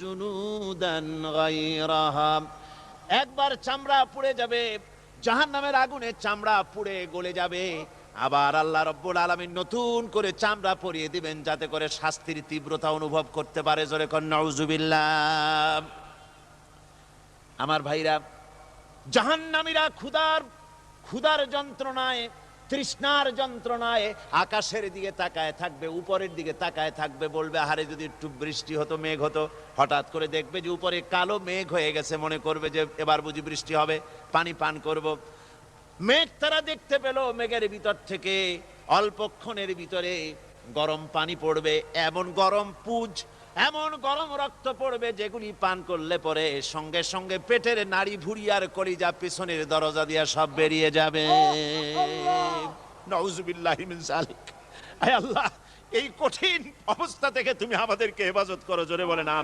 জুনুদান গায়রাহা। একবার চামড়া পুড়ে যাবে, জাহান্নামের আগুনে চামড়া পুড়ে গলে যাবে, আবার আল্লাহ রাব্বুল আলামিন নতুন করে চামড়া পরিয়ে দিবেন যাতে করে শাস্তির তীব্রতা অনুভব করতে পারে। জোরে কন নাউজুবিল্লাহ। আমার ভাইরা, জাহান্নামীরা ক্ষুধার যন্ত্রণায়, তৃষ্ণার যন্ত্রণায় আকাশের দিকে তাকায় থাকবে, উপরের দিকে তাকায় থাকবে, বলবে আহারে যদি একটু বৃষ্টি হতো, মেঘ হতো। হঠাৎ করে দেখবে যে উপরে কালো মেঘ হয়ে গেছে, মনে করবে যে এবার বুঝি বৃষ্টি হবে, পানি পান করব। মেঘ তারা দেখতে পেল, মেঘের ভিতর থেকে অল্পক্ষণের ভিতরে গরম পানি পড়বে, এমন গরম পুজ, এমন গরম রক্ত পড়বে যেগুলি পান করলে পরে সঙ্গে সঙ্গে পেটের নাড়ি ভুঁড়ি আর কলিজা পিছনের দরজা দিয়া সব বেরিয়ে যাবে। নাউজুবিল্লাহি মিন যালিক। আয় আল্লাহ, এই কঠিন অবস্থা থেকে তুমি আমাদেরকে হেফাজত করো। জোরে বলেন আমিন।